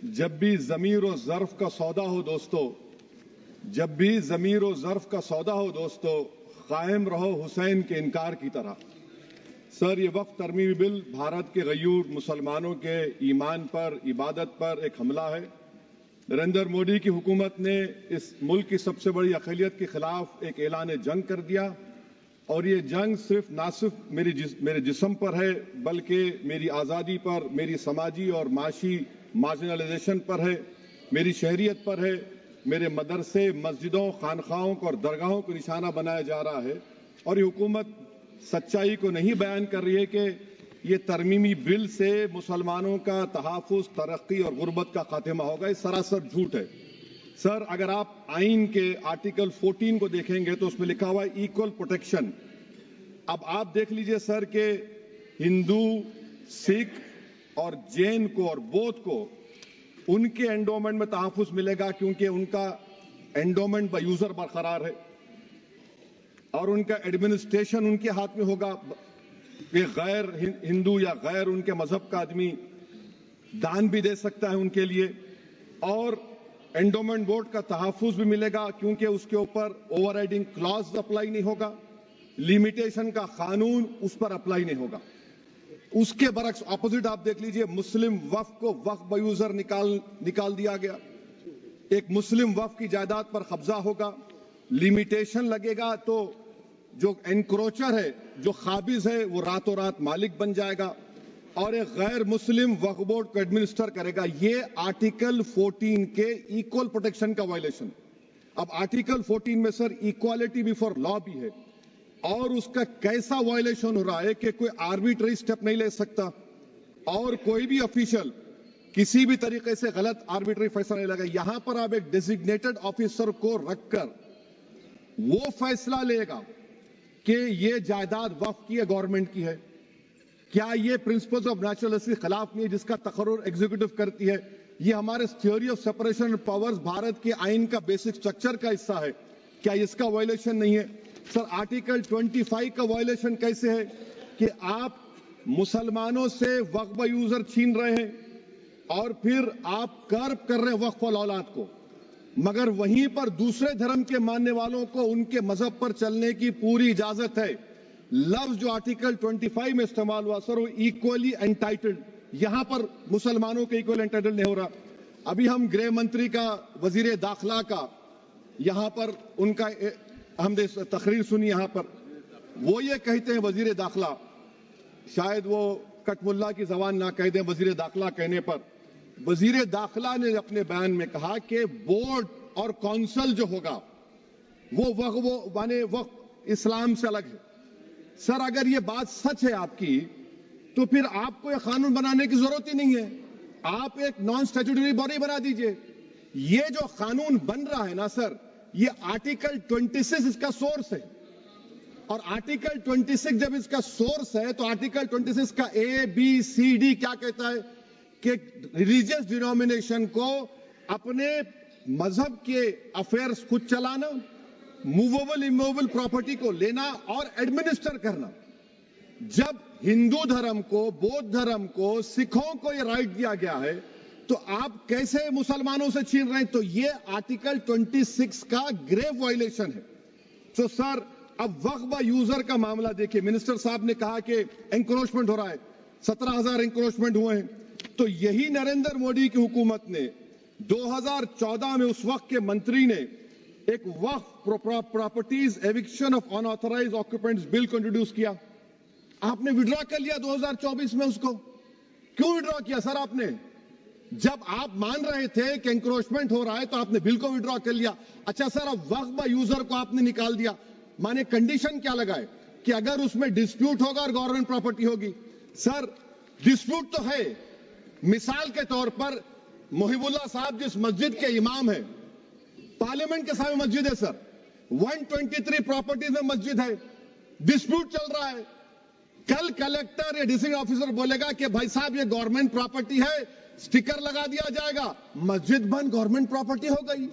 जब भी ज़मीर और ज़र्फ का सौदा हो दोस्तों, जब भी ज़मीर और ज़र्फ का सौदा हो दोस्तों, कायम रहो हुसैन के इनकार की तरह। सर, ये वक्फ तरमीमी बिल भारत के गयूर मुसलमानों के ईमान पर, इबादत पर एक हमला है। नरेंद्र मोदी की हुकूमत ने इस मुल्क की सबसे बड़ी अक़लियत के खिलाफ एक ऐलान जंग कर दिया और ये जंग ना सिर्फ मेरे जिस्म पर है, बल्कि मेरी आज़ादी पर, मेरी समाजी और माशी मार्जिनलाइजेशन पर है, मेरी शहरियत पर है, मेरे मदरसे, मस्जिदों, खानखाहों को और दरगाहों को निशाना बनाया जा रहा है। और ये हुकूमत सच्चाई को नहीं बयान कर रही है कि ये तरमीमी बिल से मुसलमानों का तहफ़्फ़ुज़, तरक्की और गुर्बत का खात्मा होगा। ये सरासर झूठ है। सर, अगर आप आइन के आर्टिकल 14 को देखेंगे तो उसमें लिखा हुआ है इक्वल प्रोटेक्शन। अब आप देख लीजिए सर के हिंदू, सिख और जैन को और बौद्ध को उनके एंडोमेंट में तहफ़्फ़ुज़ मिलेगा क्योंकि उनका एंडोमेंट बाय यूजर बरकरार है और उनका एडमिनिस्ट्रेशन उनके हाथ में होगा। कि गैर हिंदू या गैर उनके मजहब का आदमी दान भी दे सकता है उनके लिए, और एंडोमेंट बोर्ड का तहफ़्फ़ुज़ भी मिलेगा क्योंकि उसके ऊपर ओवरराइडिंग क्लॉज अप्लाई नहीं होगा, लिमिटेशन का कानून उस पर अप्लाई नहीं होगा। उसके बरक्स ऑपोजिट आप देख लीजिए, मुस्लिम वक्फ को वक्फ बाय यूजर निकाल दिया गया। एक मुस्लिम वक्फ की जायदाद पर कब्जा होगा, लिमिटेशन लगेगा तो जो एनक्रोचर है, जो खाबिज है, वो रातों रात मालिक बन जाएगा और एक गैर मुस्लिम वक्फ बोर्ड को एडमिनिस्टर करेगा। ये आर्टिकल 14 के इक्वल प्रोटेक्शन का वायलेशन। अब आर्टिकल 14 में सर इक्वालिटी बिफोर लॉ भी है और उसका कैसा वायलेशन हो रहा है कि कोई आर्बिट्ररी स्टेप नहीं ले सकता और कोई भी ऑफिशियल किसी भी तरीके से गलत आर्बिट्ररी फैसला नहीं लगा। यहां पर आप एक डेजिग्नेटेड ऑफिसर को रखकर वो फैसला लेगा कि ये जायदाद वक्फ की है, गवर्नमेंट की है। क्या ये प्रिंसिपल्स ऑफ नेचुरल के खिलाफ नहीं है जिसका तकर्रुर एग्जीक्यूटिव करती है? ये हमारे theory of separation of powers, Bharat के आइन का बेसिक स्ट्रक्चर का हिस्सा है। क्या इसका वायलेशन नहीं है? सर, आर्टिकल 25 का वायलेशन कैसे है कि आप मुसलमानों से वक्फ बाय यूजर छीन रहे हैं और फिर आप कर्ब कर रहे हैं वक्फ वाल औलाद को, मगर वहीं पर दूसरे धर्म के मानने वालों को उनके मजहब पर चलने की पूरी इजाजत है। लफ्ज जो आर्टिकल 25 में इस्तेमाल हुआ सर, वो इक्वली एंटाइटल्ड, यहां पर मुसलमानों के इक्वल एंटाइटल्ड नहीं हो रहा। अभी हम गृह मंत्री का, वजीर दाखिला का यहां पर उनका हमने तकरीर सुनी, यहां पर वो ये कहते हैं, वजीर दाखिला, शायद वो कटमुल्ला की जबान ना कह दें, वजीर दाखिला कहने पर वजीर दाखिला ने अपने बयान में कहा कि बोर्ड और काउंसिल जो होगा वो माने वक्फ इस्लाम से अलग है। सर, अगर ये बात सच है आपकी तो फिर आपको ये कानून बनाने की जरूरत ही नहीं है, आप एक नॉन स्टैट्यूटरी बॉडी बना दीजिए। ये जो कानून बन रहा है ना सर, ये आर्टिकल 26 इसका सोर्स है और आर्टिकल 26 जब इसका सोर्स है तो आर्टिकल 26 का ABCD क्या कहता है कि रिलीजियस डिनोमिनेशन को अपने मजहब के अफेयर्स खुद चलाना, मूवेबल इमूवेबल प्रॉपर्टी को लेना और एडमिनिस्टर करना। जब हिंदू धर्म को, बौद्ध धर्म को, सिखों को यह राइट दिया गया है तो आप कैसे मुसलमानों से छीन रहे हैं? तो यह आर्टिकल 26 का ग्रेव वायलेशन है। तो सर, अब वक्फ बाय यूजर का मामला देखिए, मिनिस्टर साहब ने कहा कि एंक्रोचमेंट हो रहा है, 17,000 एंक्रोचमेंट हुए हैं। तो यही नरेंद्र मोदी की हुकूमत ने 2014 में उस वक्त के मंत्री ने एक Waqf properties eviction of unauthorised occupants bill को इंट्रोड्यूस किया। आपने विड्रॉ कर लिया 2024 में उसको। क्यों विड्रॉ किया सर आपने? जब आप मान रहे थे कि एंक्रोचमेंट हो रहा है तो आपने बिल को विड्रॉ कर लिया। अच्छा सर, अब वक्फ बाय यूजर को आपने निकाल दिया, माने कंडीशन क्या लगाए कि अगर उसमें डिस्प्यूट होगा और गवर्नमेंट प्रॉपर्टी होगी। सर, डिस्प्यूट तो है। मिसाल के तौर पर मोहिबुल्लाह साहब जिस मस्जिद के इमाम है, पार्लियामेंट के सामने मस्जिद है सर, 123 प्रॉपर्टीज में मस्जिद है, डिस्प्यूट चल रहा है। कल कलेक्टर या डिस्ट्रिक्ट ऑफिसर बोलेगा कि भाई साहब ये गवर्नमेंट प्रॉपर्टी है, स्टिकर लगा दिया जाएगा, मस्जिद बंद, गवर्नमेंट प्रॉपर्टी हो गई,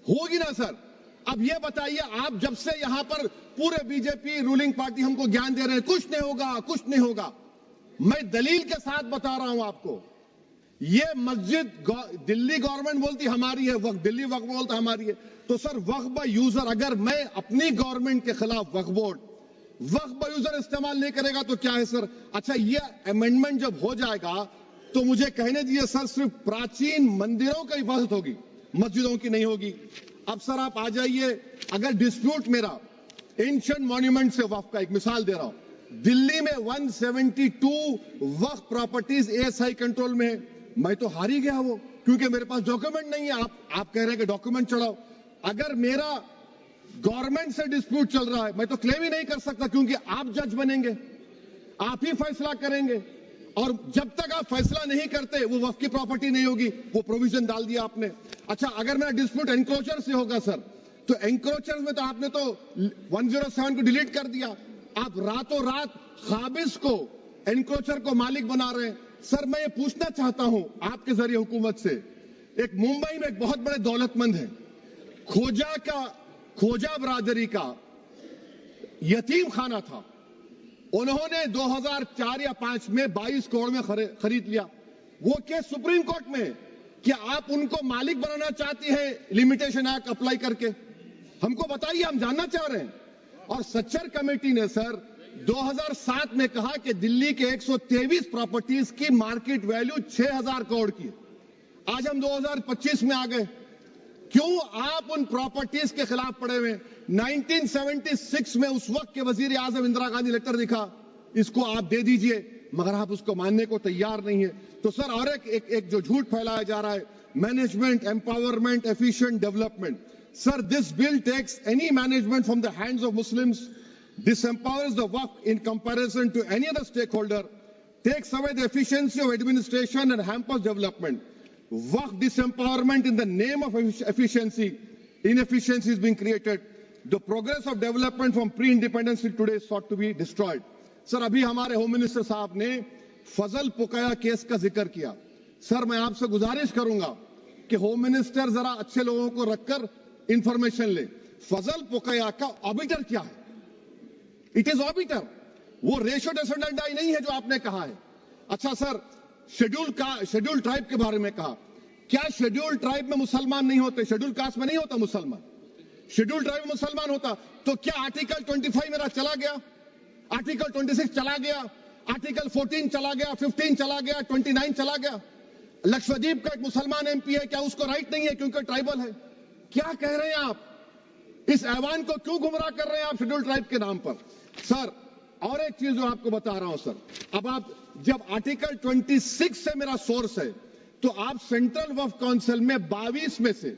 होगी ना सर? अब ये बताइए, आप जब से यहां पर पूरे बीजेपी रूलिंग पार्टी हमको ज्ञान दे रहे हैं कुछ नहीं होगा, कुछ नहीं होगा। मैं दलील के साथ बता रहा हूं आपको ये मस्जिद दिल्ली गवर्नमेंट बोलती हमारी है, वक्फ दिल्ली वक्फ बोलता हमारी है। तो सर वक्फ बाय यूजर, अगर मैं अपनी गवर्नमेंट के खिलाफ वक्फ बोर्ड वक्फ बाय यूजर इस्तेमाल नहीं करेगा तो क्या है सर? अच्छा, ये अमेंडमेंट जब हो जाएगा तो मुझे कहने दीजिए सर, सिर्फ प्राचीन मंदिरों की हिफाजत होगी, मस्जिदों की नहीं होगी। अब सर आप आ जाइए, अगर डिस्प्यूट मेरा एंशिएंट मॉन्यूमेंट से वक्फ का, एक मिसाल दे रहा हूं, दिल्ली में 172 वक्फ प्रॉपर्टीज एएसआई कंट्रोल में है, मैं तो हार ही गया वो, क्योंकि मेरे पास डॉक्यूमेंट नहीं है। आप कह रहे हैं कि डॉक्यूमेंट चढ़ाओ। अगर मेरा गवर्नमेंट से डिस्प्यूट चल रहा है, मैं तो क्लेम ही नहीं कर सकता, क्योंकि आप जज बनेंगे, आप ही फैसला करेंगे, और जब तक आप फैसला नहीं करते वो वक्फ की प्रॉपर्टी नहीं होगी। वो प्रोविजन डाल दिया आपने। अच्छा, अगर मेरा डिस्प्यूट एनक्रोचर से होगा सर, तो एनक्रोचर में तो आपने तो 107 को डिलीट कर दिया। आप रातों रात खाबिज को, एनक्रोचर को मालिक बना रहे हैं। सर मैं ये पूछना चाहता हूं आपके जरिए हुकूमत से, एक मुंबई में एक बहुत बड़े दौलतमंद है, खोजा बरादरी का यतीम खाना था, उन्होंने 2004 या 5 में 22 करोड़ में खरीद लिया। वो केस सुप्रीम कोर्ट में है। क्या आप उनको मालिक बनाना चाहती हैं लिमिटेशन एक्ट अप्लाई करके? हमको बताइए, हम जानना चाह रहे हैं। और सच्चर कमेटी ने सर 2007 में कहा कि दिल्ली के 123 प्रॉपर्टीज की मार्केट वैल्यू 6000 करोड़ की। आज हम 2025 में आ गए, क्यों आप उन प्रॉपर्टीज के खिलाफ पड़े हुए? 1976 में उस वक्त के वजीर आजम इंदिरा गांधी लेटर लिखा, इसको आप दे दीजिए, मगर आप उसको मानने को तैयार नहीं है। तो सर और एक जो झूठ फैलाया जा रहा है, management empowerment efficient development. Sir this bill takes any management from the hands of Muslims, disempowers the waqf in comparison to any other stakeholder, takes away the efficiency of administration and hampers development. Waqf disempowerment in the name of efficiency, inefficiency is being created. The progress of development from pre-independence till today is sought to be destroyed. Sir अभी हमारे home minister साहब ने फजल पुकाया case का जिक्र किया। Sir मैं आपसे गुजारिश करूंगा कि होम मिनिस्टर जरा अच्छे लोगों को रखकर इंफॉर्मेशन ले। फजल पुकाया का ऑबिटर क्या है? इट इज ऑबिटर, वो रेशियो डिसेंडेंटाई नहीं है जो आपने कहा है। अच्छा सर, शेड्यूल ट्राइब के बारे में कहा, क्या शेड्यूल ट्राइब में मुसलमान नहीं होते? शेड्यूल कास्ट में नहीं होता मुसलमान, शेड्यूल ट्राइब में मुसलमान होता। तो क्या आर्टिकल 25 मेरा चला गया, आर्टिकल 26 चला गया, आर्टिकल 14 चला गया, 15 चला गया, 29 चला गया? लक्षद्वीप का एक मुसलमान एमपी है, क्या उसको राइट नहीं है क्योंकि ट्राइबल है? क्या कह रहे हैं आप? इस ऐवान को क्यों गुमराह कर रहे हैं आप शेड्यूल ट्राइब के नाम पर? सर और एक चीज जो आपको बता रहा हूं सर, अब आप जब आर्टिकल 26 से मेरा सोर्स है, तो आप सेंट्रल वक्फ काउंसिल में 22 में से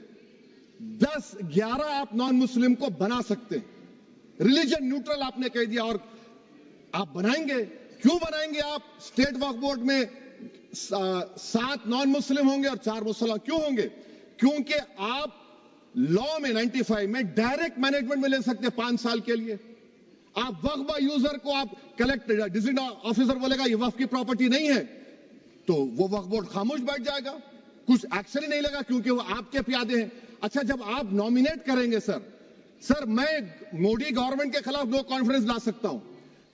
11 आप नॉन मुस्लिम को बना सकते हैं। रिलीजन न्यूट्रल आपने कह दिया, और आप बनाएंगे, क्यों बनाएंगे आप? स्टेट वक्फ बोर्ड में 7 नॉन मुस्लिम होंगे और 4 मुसलमान क्यों होंगे? क्योंकि आप लॉ में 95 में डायरेक्ट मैनेजमेंट में ले सकते हैं 5 साल के लिए। आप वक्फ बाय यूजर को आप कलेक्ट डिस्ट्रिक्ट ऑफिसर बोलेगा ये वक्फ की प्रॉपर्टी नहीं है, तो वो वक्फ बोर्ड खामोश बैठ जाएगा, कुछ एक्शन ही नहीं लेगा, क्योंकि वो आपके प्यादे हैं। अच्छा, जब आप नॉमिनेट करेंगे सर मैं मोदी गवर्नमेंट के खिलाफ नो कॉन्फिडेंस ला सकता हूं,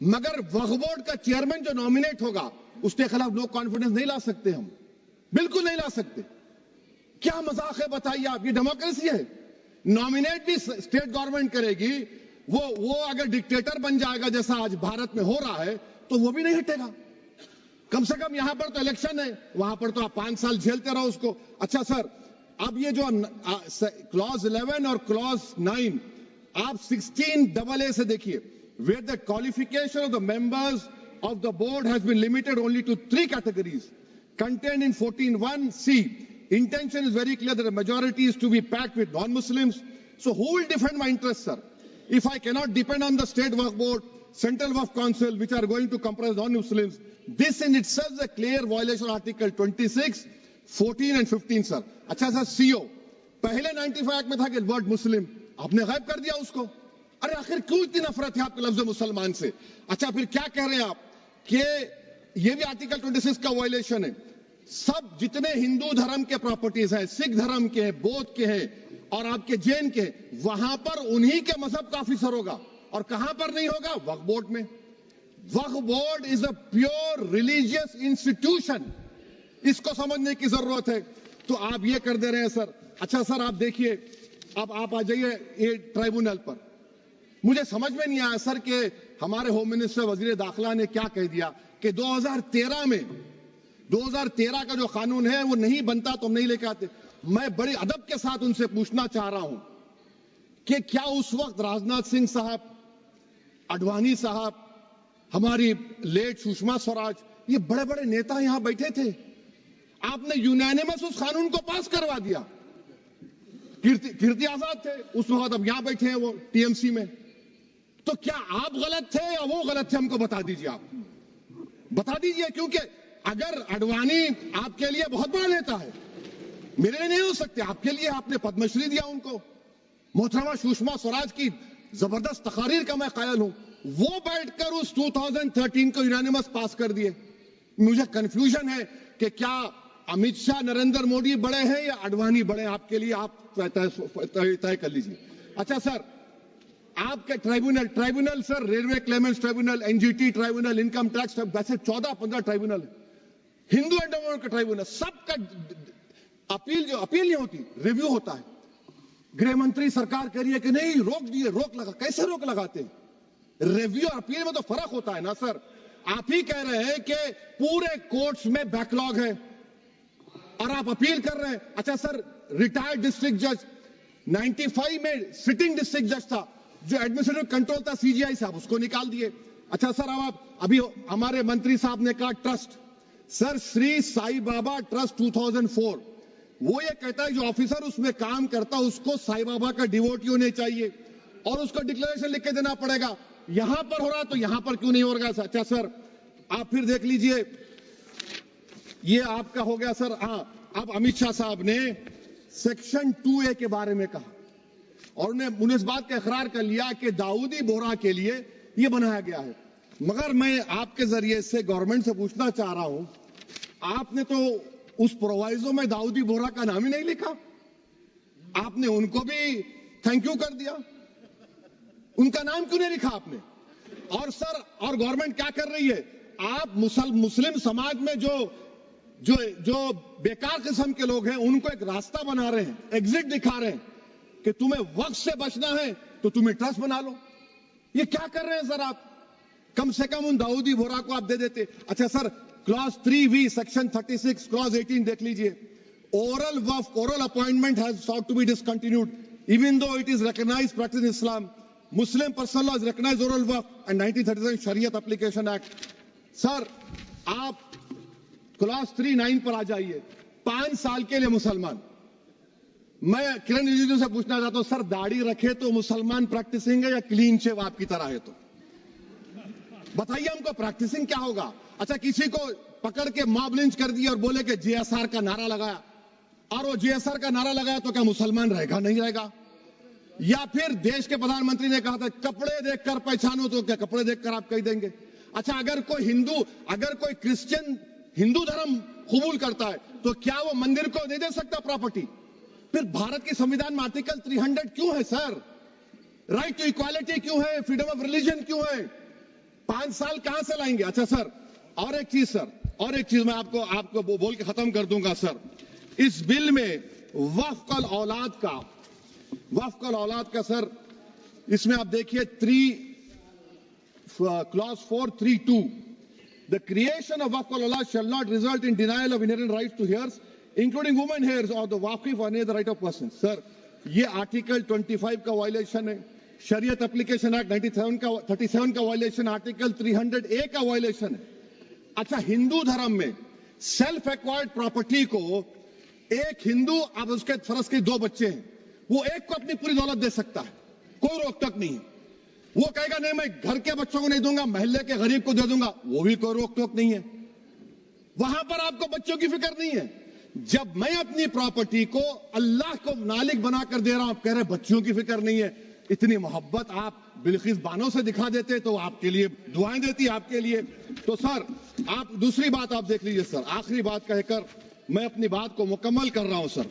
मगर वक्फ बोर्ड का चेयरमैन जो नॉमिनेट होगा उसके खिलाफ नो कॉन्फिडेंस नहीं ला सकते, हम बिल्कुल नहीं ला सकते। क्या मजाक है बताइए आप? ये डेमोक्रेसी है। नॉमिनेट भी स्टेट गवर्नमेंट करेगी, वो अगर डिक्टेटर बन जाएगा जैसा आज भारत में हो रहा है, तो वो भी नहीं हटेगा। कम से कम यहां पर तो इलेक्शन है, वहां पर तो आप 5 साल झेलते रहो उसको। अच्छा सर, अब ये जो क्लॉज 11 और क्लॉज 9 आप 16AA से देखिए, where the qualification of the members of the board has been limited only to 3 categories contained in 14(1)(c). Intention is very clear that the majority is to be packed with non-Muslims. So who will defend my interests, sir? If I cannot depend on the state waqf board, central waqf council, which are going to comprise non-Muslims, this in itself is a clear violation of Article 26, 14 and 15, sir. अच्छा sir, CO पहले 95 act में था कि word मुस्लिम, आपने गायब कर दिया उसको। अरे आखिर क्यों इतनी नफरत है आपके लफ्ज मुसलमान से? अच्छा फिर क्या कह रहे हैं आप कि ये भी आर्टिकल 26 का वायलेशन है? सब जितने हिंदू धर्म के प्रॉपर्टीज हैं, सिख धर्म के हैं, बौद्ध के हैं और आपके जैन के, वहां पर उन्हीं के मजहब का ऑफिसर होगा, और कहां पर नहीं होगा? वक्फ बोर्ड में। Waqf board is a pure religious institution. इसको समझने की जरूरत है। तो आप ये कर दे रहे हैं सर। अच्छा सर, आप देखिए, अब आप आ जाइए ये ट्राइब्यूनल पर। मुझे समझ में नहीं आया सर कि हमारे होम मिनिस्टर वजीर दाखिला ने क्या कह दिया कि 2013 का जो कानून है वो नहीं बनता तो हम नहीं लेके आते। मैं बड़े अदब के साथ उनसे पूछना चाह रहा हूं कि क्या उस वक्त राजनाथ सिंह साहब, आडवाणी साहब, हमारी लेट सुषमा स्वराज, ये बड़े बड़े नेता यहां बैठे थे? आपने यूनानिमस उस कानून को पास करवा दिया। कीर्ति आजाद थे उस वक्त, अब यहां बैठे हैं वो टीएमसी में। तो क्या आप गलत थे या वो गलत थे? हमको बता दीजिए, आप बता दीजिए। क्योंकि अगर आडवाणी आपके लिए बहुत बड़ा नेता है, मेरे लिए नहीं हो सकते, आपके लिए आपने पद्मश्री दिया उनको। मोहतरमा सुषमा स्वराज की जबरदस्त तकारीर का मैं कायल हूं। वो बैठकर उस 2013 को यूनानिमस पास कर दिए। मुझे कंफ्यूजन है कि क्या अमित शाह, नरेंद्र मोदी बड़े हैं या आडवाणी बड़े हैं? आपके लिए आप तय कर लीजिए। अच्छा सर, आपके tribunal sir, railway Clements tribunal, NGT tribunal, income tax, वैसे 14-15 ट्राइब्यूनल, हिंदू एंडोमेंट का ट्राइब्यूनल, सबका अपील नहीं होती, रिव्यू होता है। गृह मंत्री सरकार कह रही है कि नहीं, रोक दिए, रोक लगा। कैसे रोक लगाते हैं? रिव्यू और अपील में तो फर्क होता है ना सर। आप ही कह रहे हैं कि पूरे कोर्ट्स में बैकलॉग है और आप अपील कर रहे हैं। अच्छा सर, रिटायर्ड डिस्ट्रिक्ट जज 95 में सिटिंग डिस्ट्रिक्ट जज था, जो एडमिनिस्ट्रेटिव कंट्रोल था सीजीआई साहब, उसको निकाल दिए। अच्छा सर, अब आप अभी हमारे मंत्री साहब ने कहा trust, sir Shri Sai Baba trust 2004, वो ये कहता है जो ऑफिसर उसमें काम करता है उसको साई बाबा का डिवोटी होने चाहिए और उसको डिक्लेरेशन लिख के देना पड़ेगा। यहां पर हो रहा तो यहां पर क्यों नहीं हो रहा? अच्छा सर, आप फिर देख लीजिए, ये आपका हो गया सर। अब अमित शाह साहब ने सेक्शन 2A के बारे में कहा और उन्होंने इस बात का इकरार कर लिया कि दाऊदी बोहरा के लिए यह बनाया गया है। मगर मैं आपके जरिए से गवर्नमेंट से पूछना चाह रहा हूं, आपने तो उस प्रोवाइजो में दाऊदी बोहरा का नाम ही नहीं लिखा। आपने उनको भी थैंक यू कर दिया, उनका नाम क्यों नहीं लिखा आपने? और सर, और गवर्नमेंट क्या कर रही है? आप मुस्लिम समाज में जो बेकार किस्म के लोग हैं उनको एक रास्ता बना रहे हैं, एग्जिट दिखा रहे हैं कि तुम्हें वक्त से बचना है तो तुम्हें ट्रस्ट बना लो। ये क्या कर रहे हैं सर आप? कम से कम उन दाऊदी बोहरा को आप दे देते। अच्छा sir, clause 3V section 36 clause 18 देख लीजिए। Oral waqf, oral appointment has sought to be discontinued even though it is recognized practice in Islam. Muslim personal law is recognized oral waqf and 1937 Shariat Application Act. Sir, आप clause 3(9) पर आ जाइए। 5 साल के लिए मुसलमान। मैं किरण रिजिजू से पूछना चाहता हूं, सर दाढ़ी रखे तो मुसलमान प्रैक्टिसिंग है या क्लीन शेव आपकी तरह है? तो बताइए हमको, प्रैक्टिसिंग क्या होगा? अच्छा, किसी को पकड़ के मॉब लिंच कर दिया और बोले कि JSR का नारा लगाया, और वो JSR का नारा लगाया तो क्या मुसलमान रहेगा? नहीं रहेगा। या फिर देश के प्रधानमंत्री ने कहा था कपड़े देखकर पहचानो, तो क्या कपड़े देखकर आप कह देंगे? अच्छा, अगर कोई क्रिश्चियन हिंदू धर्म कबूल करता है तो क्या वो मंदिर को दे सकता प्रॉपर्टी? फिर भारत के संविधान में आर्टिकल 300 क्यों है सर? राइट टू इक्वालिटी क्यों है? फ्रीडम ऑफ रिलीजन क्यों है? 5 साल कहां से लाएंगे? अच्छा सर, और एक चीज मैं आपको बोल के खत्म कर दूंगा सर। इस बिल में वक्फ औलाद का सर, इसमें आप देखिए clause 4(3)(2), the creation of waqf al-awlad shall not result in denial of inherent rights to heirs, including women heirs or the waqif or any other right of person. Sir, ये article 25 का violation है, शरीयत application act 37 का violation, article 300A का violation है। अच्छा, हिंदू धर्म में सेल्फ एक्वायर्ड प्रॉपर्टी को एक हिंदू, अब उसके फर्ज के 2 बच्चे हैं, वो एक को अपनी पूरी दौलत दे सकता है, कोई रोक टोक नहीं है। वो कहेगा नहीं मैं घर के बच्चों को नहीं दूंगा, मोहल्ले के गरीब को दे दूंगा, वो भी कोई रोक टोक नहीं है। वहां पर आपको बच्चों की फिक्र नहीं है। जब मैं अपनी प्रॉपर्टी को अल्लाह को मालिक बनाकर दे रहा हूं, आप कह रहे बच्चियों की फिक्र नहीं है। इतनी मोहब्बत आप बिल्किस बानो से दिखा देते तो आपके लिए दुआएं देती आपके लिए। तो सर, आप दूसरी बात आप देख लीजिए सर, आखिरी बात कहकर मैं अपनी बात को मुकम्मल कर रहा हूं सर।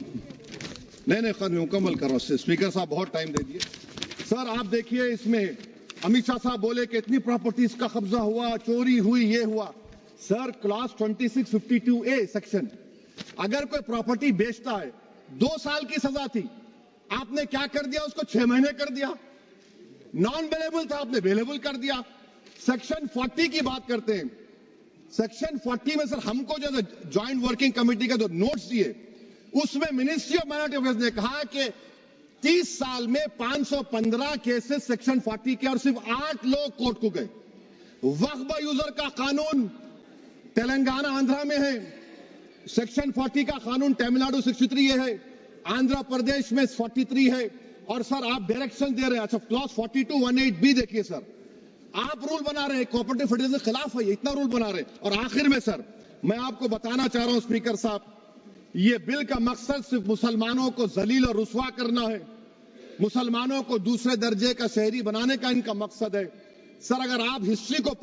नहीं खैर, मैं मुकम्मल कर रहा हूं। स्पीकर साहब बहुत टाइम दे दिए। सर आप देखिए, इसमें अमित शाह साहब बोले कि इतनी प्रॉपर्टीज का कब्जा हुआ, चोरी हुई, ये हुआ। सर क्लॉज 2652A सेक्शन, अगर कोई प्रॉपर्टी बेचता है 2 साल की सजा थी, आपने क्या कर दिया, उसको 6 महीने कर दिया। नॉन अवेलेबल था, आपने अवेलेबल कर दिया। सेक्शन 40 की बात करते हैं। सेक्शन 40 में सर हमको जो ज्वाइंट वर्किंग कमेटी का जो नोट्स दिए, उसमें मिनिस्ट्री ऑफ माइनॉरिटी अफेयर्स ने कहा कि 30 साल में 515 केसेस सेक्शन 40 के और सिर्फ 8 लोग कोर्ट को गए। वक्फ यूजर का कानून तेलंगाना आंध्रा में है, सेक्शन 40 का कानून तमिलनाडु 63 है, आंध्र प्रदेश में 43 है। और सर आप डायरेक्शन दे रहे हैं, अच्छा क्लॉज 4218B देखिए सर, आप रूल बना रहे हैं, कोऑपरेटिव फेडरलिज्म के खिलाफ है, इतना रूल बना रहे हैं। और आखिर में सर मैं आपको बताना चाह रहा हूं स्पीकर साहब, ये बिल का मकसद सिर्फ मुसलमानों को जलील और रुस्वा करना है, मुसलमानों को दूसरे दर्जे का शहरी बनाने का इनका मकसद है। सर अगर आप हिस्ट्री को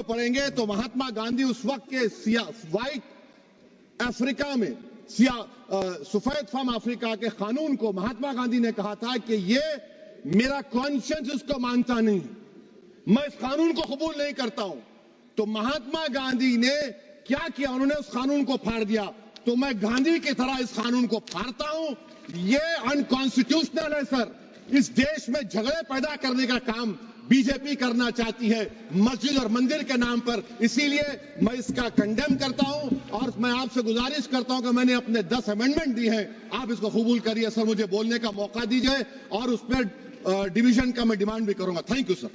पढ़ेंगे तो महात्मा गांधी उस वक्त के व्हाइट अफ्रीका में सफेद फार्म अफ्रीका के कानून को महात्मा गांधी ने कहा था कि ये मेरा कॉन्शियंस इसको मानता नहीं, मैं इस कानून को कबूल नहीं करता हूं। तो महात्मा गांधी ने क्या किया, उन्होंने उस कानून को फाड़ दिया। तो मैं गांधी की तरह इस कानून को फाड़ता हूं। ये अनकॉन्स्टिट्यूशनल है सर। इस देश में झगड़े पैदा करने का काम बीजेपी करना चाहती है मस्जिद और मंदिर के नाम पर, इसीलिए मैं इसका कंडेम करता हूं। और मैं आपसे गुजारिश करता हूं कि मैंने अपने 10 अमेंडमेंट दी हैं, आप इसको कबूल करिए सर, मुझे बोलने का मौका दीजिए और उस पर डिवीजन का मैं डिमांड भी करूंगा। Thank you sir.